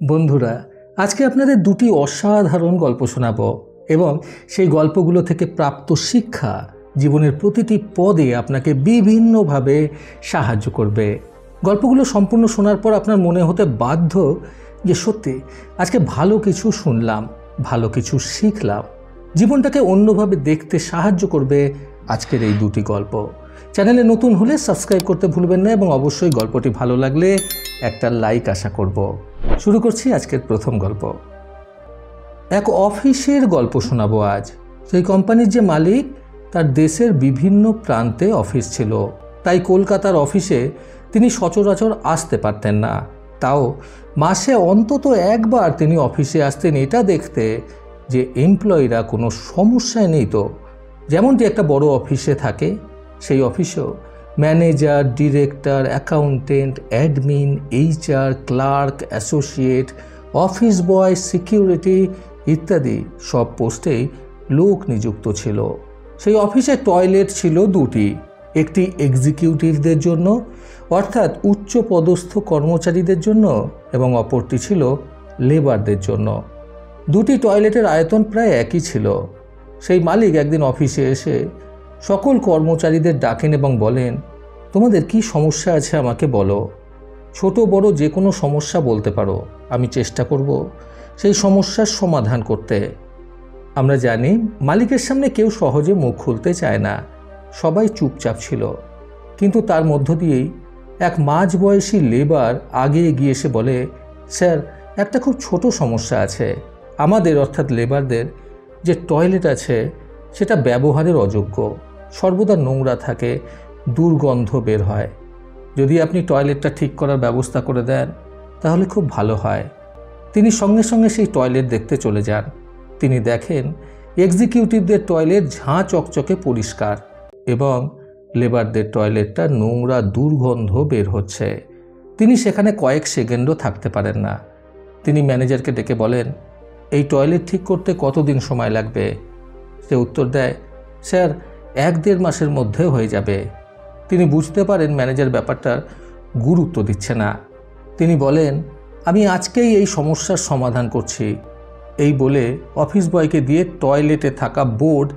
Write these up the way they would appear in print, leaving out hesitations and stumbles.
বন্ধুরা, আজকে আপনাদের দুটি অসাধারণ গল্প শোনাবো এবং সেই গল্পগুলো থেকে প্রাপ্ত শিক্ষা জীবনের প্রতিটি পদে আপনাকে বিভিন্নভাবে সাহায্য করবে। গল্পগুলো সম্পূর্ণ শোনার পর আপনার মনে হতে বাধ্য যে সত্যি আজকে ভালো কিছু শুনলাম, ভালো কিছু শিখলাম। জীবনটাকে অন্যভাবে দেখতে সাহায্য করবে আজকের এই দুটি গল্প। চ্যানেলে নতুন হলে সাবস্ক্রাইব করতে ভুলবেন না এবং অবশ্যই গল্পটি ভালো লাগলে একটা লাইক আশা করব। শুরু করছি আজকের প্রথম গল্প। এক অফিসের গল্প শোনাবো আজ। সেই কোম্পানির যে মালিক, তার দেশের বিভিন্ন প্রান্তে অফিস ছিল, তাই কলকাতার অফিসে তিনি সচরাচর আসতে পারতেন না। তাও মাসে অন্তত একবার তিনি অফিসে আসতেন এটা দেখতে যে এমপ্লয়িরা কোনো সমস্যায় নেই তো। যেমনটি একটা বড় অফিসে থাকে, সেই অফিসেও manager, director, accountant, admin, HR, clerk, associate, office boy, security ইত্যাদি সব পোস্টেই লোক নিযুক্ত ছিল। সেই অফিসে টয়লেট ছিল দুটি, একটি এক্সিকিউটিভদের জন্য অর্থাৎ উচ্চ পদস্থ কর্মচারীদের জন্য এবং অপরটি ছিল লেবারদের জন্য। দুটি টয়লেটের আয়তন প্রায় একই ছিল। সেই মালিক একদিন অফিসে এসে সকল কর্মচারীদের ডাকেন এবং বলেন, তোমাদের কি সমস্যা আছে আমাকে বলো। ছোট বড় যে কোনো সমস্যা বলতে পারো, আমি চেষ্টা করব সেই সমস্যার সমাধান করতে। আমরা জানি মালিকের সামনে কেউ সহজে মুখ খুলতে চায় না, সবাই চুপচাপ ছিল। কিন্তু তার মধ্য দিয়েই এক মাঝবয়সী লেবার আগে এগিয়ে এসে বলে, স্যার, একটা খুব ছোট সমস্যা আছে। আমাদের অর্থাৎ লেবারদের যে টয়লেট আছে সেটা ব্যবহারের অযোগ্য, সর্বদা নোংরা থাকে, দুর্গন্ধ বের হয়। যদি আপনি টয়লেটটা ঠিক করার ব্যবস্থা করে দেন তাহলে খুব ভালো হয়। তিনি সঙ্গে সঙ্গে সেই টয়লেট দেখতে চলে যান। তিনি দেখেন এক্সিকিউটিভদের টয়লেট ঝাঁ চকচকে পরিষ্কার এবং লেবারদের টয়লেটটা নোংরা, দুর্গন্ধ বের হচ্ছে। তিনি সেখানে কয়েক সেকেন্ডও থাকতে পারেন না। তিনি ম্যানেজারকে ডেকে বলেন, এই টয়লেট ঠিক করতে কতদিন সময় লাগবে? সে উত্তর দেয়, স্যার, 1-1.5 মাসের মধ্যে হয়ে যাবে। তিনি বুঝতে পারেন ম্যানেজার ব্যাপারটার গুরুত্ব দিচ্ছে না। তিনি বলেন, আমি আজকেই এই সমস্যার সমাধান করছি। এই বলে অফিস বয়কে দিয়ে টয়লেটে থাকা বোর্ড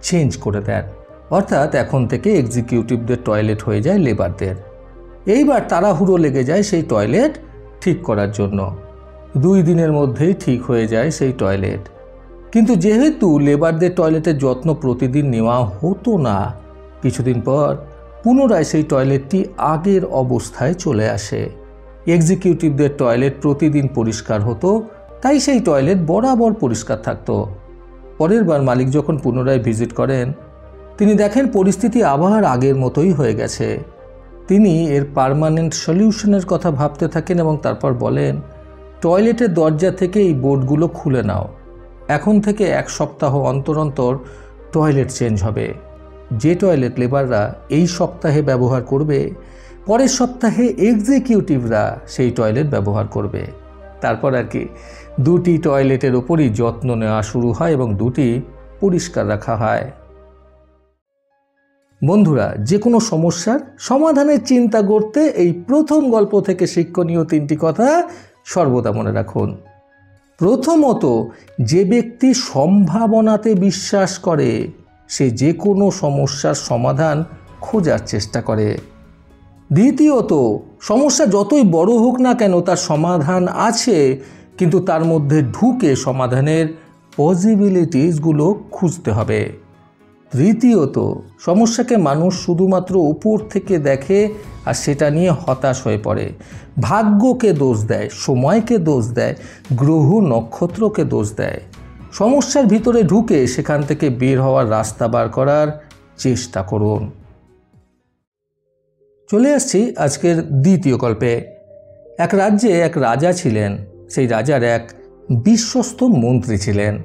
চেঞ্জ করে দেন। অর্থাৎ এখন থেকে এক্সিকিউটিভদের টয়লেট হয়ে যায় লেবারদের। এইবার তাড়াহুড়ো লেগে যায় সেই টয়লেট ঠিক করার জন্য। 2 দিনের মধ্যেই ঠিক হয়ে যায় সেই টয়লেট। কিন্তু যেহেতু লেবারদের টয়লেটের যত্ন প্রতিদিন নেওয়া হতো না, কিছুদিন পর পুনরায় সেই টয়লেটটি আগের অবস্থায় চলে আসে। এক্সিকিউটিভদের টয়লেট প্রতিদিন পরিষ্কার হতো, তাই সেই টয়লেট বরাবর পরিষ্কার থাকতো। পরের বার মালিক যখন পুনরায় ভিজিট করেন, তিনি দেখেন পরিস্থিতি আবার আগের মতোই হয়ে গেছে। তিনি এর পার্মানেন্ট সলিউশনের কথা ভাবতে থাকেন এবং তারপর বলেন, টয়লেটের দরজা থেকে এই বোর্ডগুলো খুলে নাও। এখন থেকে 1 সপ্তাহ অন্তর অন্তর টয়লেট চেঞ্জ হবে। যে টয়লেট লেবাররা এই সপ্তাহে ব্যবহার করবে, পরের সপ্তাহে এক্সিকিউটিভরা সেই টয়লেট ব্যবহার করবে। তারপর আর কি 2টি টয়লেটের ওপরই যত্ন নেওয়া শুরু হয় এবং 2টি পরিষ্কার রাখা হয়। বন্ধুরা, যে কোনো সমস্যার সমাধানের চিন্তা করতে এই প্রথম গল্প থেকে শিক্ষণীয় 3টি কথা সর্বদা মনে রাখুন। প্রথমত, যে ব্যক্তি সম্ভাবনাতে বিশ্বাস করে সে যে কোনো সমস্যার সমাধান খোঁজার চেষ্টা করে। দ্বিতীয়ত, সমস্যা যতই বড় হোক না কেন তার সমাধান আছে, কিন্তু তার মধ্যে ঢুকে সমাধানের পসিবিলিটিসগুলো খুঁজতে হবে। তৃতীয়ত, সমস্যাকে মানুষ শুধুমাত্র উপর থেকে দেখে আর সেটা নিয়ে হতাশ হয়ে পড়ে। ভাগ্যকে দোষ দেয়, সময়কে দোষ দেয়, গ্রহ নক্ষত্রকে দোষ দেয়। সমস্যার ভিতরে ঢুকে সেখান থেকে বের হওয়ার রাস্তা বার করার চেষ্টা করুন। চলে আসছি আজকের দ্বিতীয় গল্পে। এক রাজ্যে এক রাজা ছিলেন। সেই রাজার এক বিশ্বস্ত মন্ত্রী ছিলেন।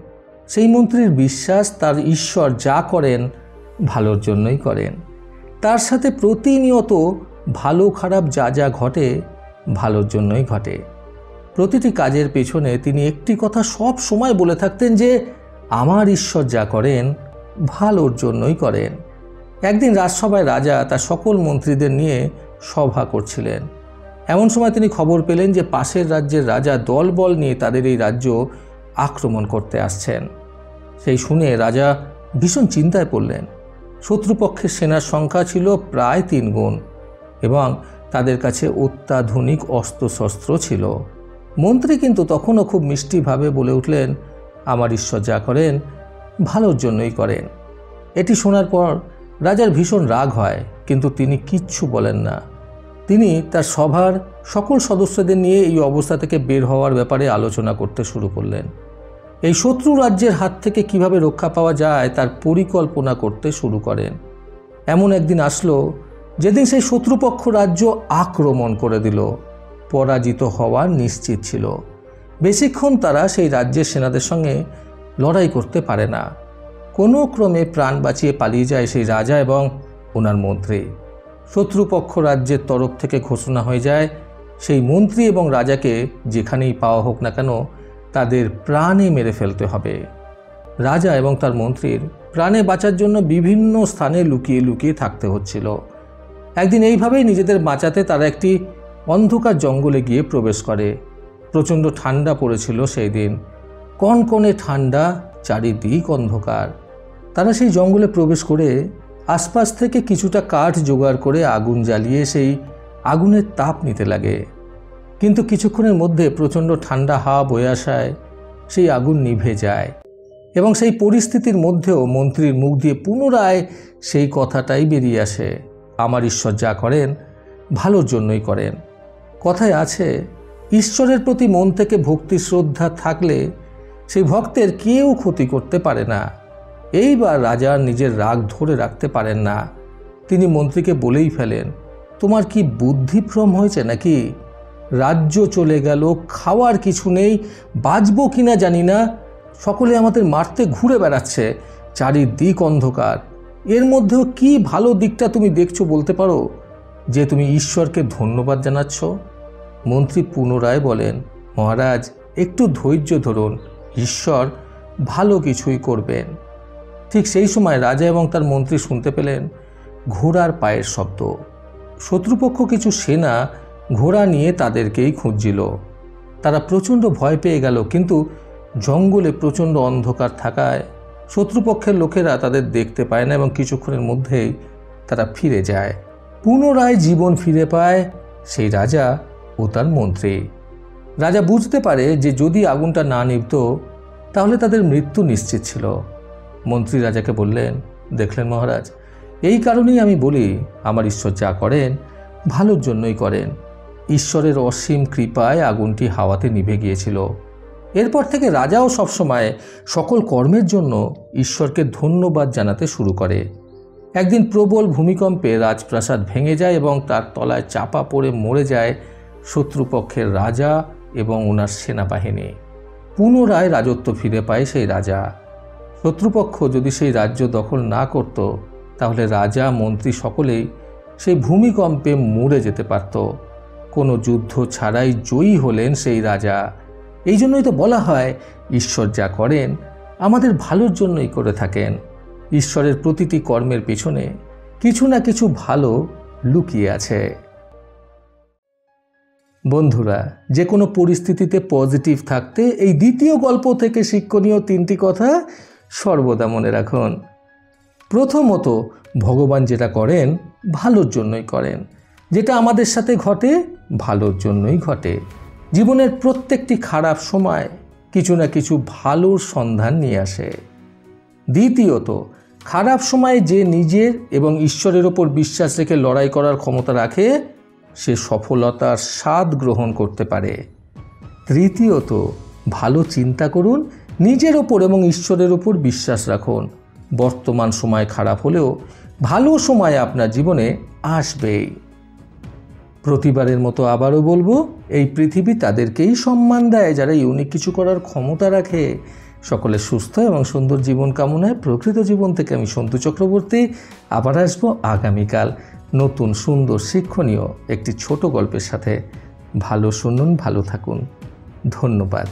সেই মন্ত্রীর বিশ্বাস তার ঈশ্বর যা করেন ভালোর জন্যই করেন। তার সাথে প্রতিনিয়ত ভালো খারাপ যা যা ঘটে ভালোর জন্যই ঘটে। প্রতিটি কাজের পেছনে তিনি একটি কথা সব সময় বলে থাকতেন যে আমার ঈশ্বর যা করেন ভালোর জন্যই করেন। একদিন রাজসভায় রাজা তার সকল মন্ত্রীদের নিয়ে সভা করছিলেন। এমন সময় তিনি খবর পেলেন যে পাশের রাজ্যের রাজা দলবল নিয়ে তাদের এই রাজ্য আক্রমণ করতে আসছেন। সেই শুনে রাজা ভীষণ চিন্তায় পড়লেন। শত্রুপক্ষের সেনার সংখ্যা ছিল প্রায় 3 গুণ এবং তাদের কাছে অত্যাধুনিক অস্ত্রশস্ত্র ছিল। মন্ত্রী কিন্তু তখনও খুব মিষ্টিভাবে বলে উঠলেন, আমার ঈশ্বর যা করেন ভালোর জন্যই করেন। এটি শোনার পর রাজার ভীষণ রাগ হয়, কিন্তু তিনি কিচ্ছু বলেন না। তিনি তার সভার সকল সদস্যদের নিয়ে এই অবস্থা থেকে বের হওয়ার ব্যাপারে আলোচনা করতে শুরু করলেন। এই শত্রু রাজ্যের হাত থেকে কিভাবে রক্ষা পাওয়া যায় তার পরিকল্পনা করতে শুরু করেন। এমন একদিন আসলো যেদিন সেই শত্রুপক্ষ রাজ্য আক্রমণ করে দিল। পরাজিত হওয়া নিশ্চিত ছিল। বেশিক্ষণ তারা সেই রাজ্যের সেনাদের সঙ্গে লড়াই করতে পারে না। কোনো ক্রমে প্রাণ বাঁচিয়ে পালিয়ে যায় সেই রাজা এবং ওনার মন্ত্রী। শত্রুপক্ষ রাজ্যের তরফ থেকে ঘোষণা হয়ে যায় সেই মন্ত্রী এবং রাজাকে যেখানেই পাওয়া হোক না কেন তাদের প্রাণে মেরে ফেলতে হবে। রাজা এবং তার মন্ত্রীর প্রাণে বাঁচার জন্য বিভিন্ন স্থানে লুকিয়ে লুকিয়ে থাকতে হচ্ছিল। একদিন এইভাবেই নিজেদের বাঁচাতে তারা একটি অন্ধকার জঙ্গলে গিয়ে প্রবেশ করে। প্রচণ্ড ঠান্ডা পড়েছিল সেই দিন, কনকনে ঠান্ডা, চারিদিক অন্ধকার। তারা সেই জঙ্গলে প্রবেশ করে আশপাশ থেকে কিছুটা কাঠ জোগাড় করে আগুন জ্বালিয়ে সেই আগুনের তাপ নিতে লাগে। কিন্তু কিছুক্ষণের মধ্যে প্রচণ্ড ঠান্ডা হাওয়া বয়ে আসায় সেই আগুন নিভে যায় এবং সেই পরিস্থিতির মধ্যেও মন্ত্রীর মুখ দিয়ে পুনরায় সেই কথাটাই বেরিয়ে আসে, আমার ঈশ্বর যা করেন ভালোর জন্যই করেন। কথায় আছে, ঈশ্বরের প্রতি মন থেকে ভক্তি শ্রদ্ধা থাকলে সেই ভক্তের কেউ ক্ষতি করতে পারে না। এইবার রাজা নিজের রাগ ধরে রাখতে পারেন না। তিনি মন্ত্রীকে বলেই ফেলেন, তোমার কি বুদ্ধিভ্রম হয়েছে নাকি? রাজ্য চলে গেল, খাওয়ার কিছু নেই, বাঁচবো কিনা জানি না, সকলে আমাদের মারতে ঘুরে বেড়াচ্ছে, চারিদিক অন্ধকার। এর মধ্যেও কি ভালো দিকটা তুমি দেখছো বলতে পারো যে তুমি ঈশ্বরকে ধন্যবাদ জানাচ্ছ? মন্ত্রী পুনরায় বলেন, মহারাজ একটু ধৈর্য ধরুন, ঈশ্বর ভালো কিছুই করবেন। ঠিক সেই সময় রাজা এবং তার মন্ত্রী শুনতে পেলেন ঘোড়ার পায়ের শব্দ। শত্রুপক্ষ কিছু সেনা ঘোড়া নিয়ে তাদেরকেই খুঁজছিল। তারা প্রচণ্ড ভয় পেয়ে গেল, কিন্তু জঙ্গলে প্রচণ্ড অন্ধকার থাকায় শত্রুপক্ষের লোকেরা তাদের দেখতে পায় না এবং কিছুক্ষণের মধ্যেই তারা ফিরে যায়। পুনরায় জীবন ফিরে পায় সেই রাজা ও তার মন্ত্রী। রাজা বুঝতে পারে যে যদি আগুনটা না নিভত তাহলে তাদের মৃত্যু নিশ্চিত ছিল। মন্ত্রী রাজাকে বললেন, দেখলেন মহারাজ, এই কারণেই আমি বলি আমার ঈশ্বর যা করেন ভালোর জন্যই করেন। ঈশ্বরের অসীম কৃপায় আগুনটি হাওয়াতে নিভে গিয়েছিল। এরপর থেকে রাজাও সবসময় সকল কর্মের জন্য ঈশ্বরকে ধন্যবাদ জানাতে শুরু করে। একদিন প্রবল ভূমিকম্পে রাজপ্রাসাদ ভেঙে যায় এবং তার তলায় চাপা পড়ে মরে যায় শত্রুপক্ষের রাজা এবং ওনার সেনাবাহিনী। পুনরায় রাজত্ব ফিরে পায় সেই রাজা। শত্রুপক্ষ যদি সেই রাজ্য দখল না করত তাহলে রাজা মন্ত্রী সকলেই সেই ভূমিকম্পে মরে যেতে পারত। কোনো যুদ্ধ ছাড়াই জয়ী হলেন সেই রাজা। এই জন্যই তো বলা হয় ঈশ্বর যা করেন আমাদের ভালোর জন্যই করে থাকেন। ঈশ্বরের প্রতিটি কর্মের পিছনে কিছু না কিছু ভালো লুকিয়ে আছে। বন্ধুরা, যে কোনো পরিস্থিতিতে পজিটিভ থাকতে এই দ্বিতীয় গল্প থেকে শিক্ষণীয় 3টি কথা সর্বদা মনে রাখুন। প্রথমত, ভগবান যেটা করেন ভালোর জন্যই করেন। যেটা আমাদের সাথে ঘটে ভালোর জন্যই ঘটে। জীবনের প্রত্যেকটি খারাপ সময় কিছু না কিছু ভালোর সন্ধান নিয়ে আসে। দ্বিতীয়ত, খারাপ সময়ে যে নিজের এবং ঈশ্বরের ওপর বিশ্বাস রেখে লড়াই করার ক্ষমতা রাখে সে সফলতার স্বাদ গ্রহণ করতে পারে। তৃতীয়ত, ভালো চিন্তা করুন, নিজের ওপর এবং ঈশ্বরের ওপর বিশ্বাস রাখুন। বর্তমান সময় খারাপ হলেও ভালো সময় আপনার জীবনে আসবেই। প্রতিবারের মতো আবারও বলবো, এই পৃথিবী তাদেরকেই সম্মান দেয় যারা ইউনিক কিছু করার ক্ষমতা রাখে। সকলে সুস্থ এবং সুন্দর জীবন কামনায় প্রকৃত জীবন থেকে আমি সন্তু চক্রবর্তী আবার আসবো আগামীকাল নতুন সুন্দর শিক্ষণীয় একটি ছোট গল্পের সাথে। ভালো শুনুন, ভালো থাকুন। ধন্যবাদ।